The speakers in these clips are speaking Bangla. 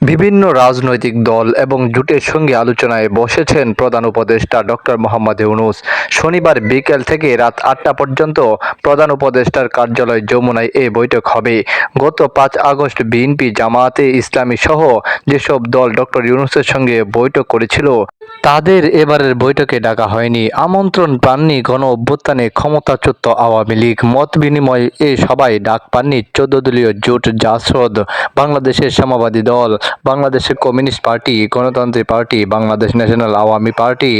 বিভিন্ন রাজনৈতিক দল এবং জোটের সঙ্গে আলোচনায় বসেছেন প্রধান উপদেষ্টা ডক্টর মোহাম্মদ ইউনূস। শনিবার বিকেল থেকে রাত ৮টা পর্যন্ত প্রধান উপদেষ্টার কার্যালয় যমুনায় এ বৈঠক হবে। গত ৫ আগস্ট বিএনপি, জামায়াতে ইসলামী সহ যেসব দল ডক্টর ইউনূসের সঙ্গে বৈঠক করেছিল, তাদের এবারের বৈঠকে ডাকা হয়নি। আমন্ত্রণ পাননি গণ অভ্যুত্থানে ক্ষমতাচ্যুত আওয়ামী লীগ। মত বিনিময়ে এ সভায় ডাক পাননি ১৪ দলীয় জোট জাসদ, বাংলাদেশের সমাজবাদী দল, বাংলাদেশের কমিউনিস্ট পার্টি, গণতান্ত্রিক party, Bangladesh national Awami party,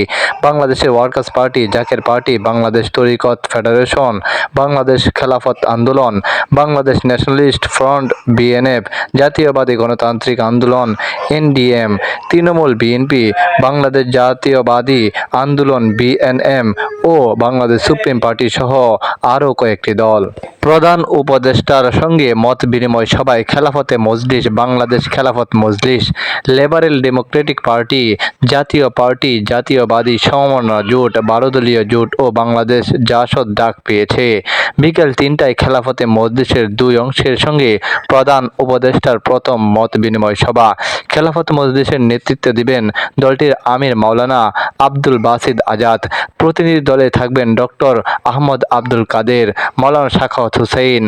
বাংলাদেশের workers party, Zaker party, Bangladesh Tariqat federation, Bangladesh Khelafat আন্দোলন, বাংলাদেশ ন্যাশনালিস্ট ফ্রন্ট বিএনএফ, জাতীয়বাদী গণতান্ত্রিক আন্দোলন এনডিএম, তৃণমূল বিএনপি, বাংলাদেশ জাতীয়বাদী আন্দোলন বিএনএম ও বাংলাদেশ সুপ্রিম পার্টি সহ আরও কয়েকটি দল। প্রধান উপদেষ্টার সঙ্গে মত বিনিময় সভায় খেলাফতে মজলিস, Bangladesh Khelafat Majlis, liberal Democratic party, জাতীয় পার্টি, জাতীয়বাদী সমমনা জোট, ১২ দলীয় জোট ও বাংলাদেশ জাসদ ডাক পেয়েছে। বিকেল ৩টায় খেলাফতে মজলিসের দুই অংশের সঙ্গে প্রধান উপদেষ্টার প্রথম মত বিনিময় সভা। খেলাফত মজলিসের নেতৃত্ব দিবেন দলটির আমির মাওলানা আব্দুল বাসিত আজাদ। প্রতিনিধি দলে থাকবেন ডক্টর আহমদ আব্দুল কাদের, মাওলানা সাখাওয়াত হুসাইন,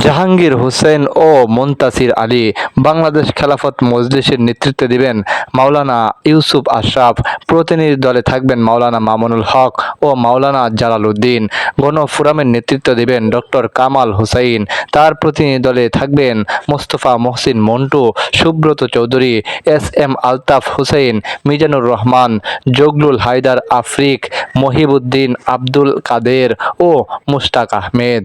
জাহাঙ্গীর হোসেন ও মুনতাসির আলী। বাংলাদেশ খেলাফত মজলিসের নেতৃত্ব দিবেন মাওলানা ইউসুফ আশরাফ। প্রতিনিধি দলে থাকবেন মাওলানা মামুনুল হক ও মাওলানা জালাল উদ্দিন। গণফোরামের নেতৃত্ব দিবেন ডক্টর কামাল হুসাইন। তার প্রতিনিধি দলে থাকবেন মোস্তফা মহসিন মন্টু, সুব্রত চৌধুরী, এস.এম. আলতাফ হুসাইন, মিজানুর রহমান, জগলুল হায়দার আফ্রিক, মহিবউদ্দিন আব্দুল কাদের ও মুশতাক আহমেদ।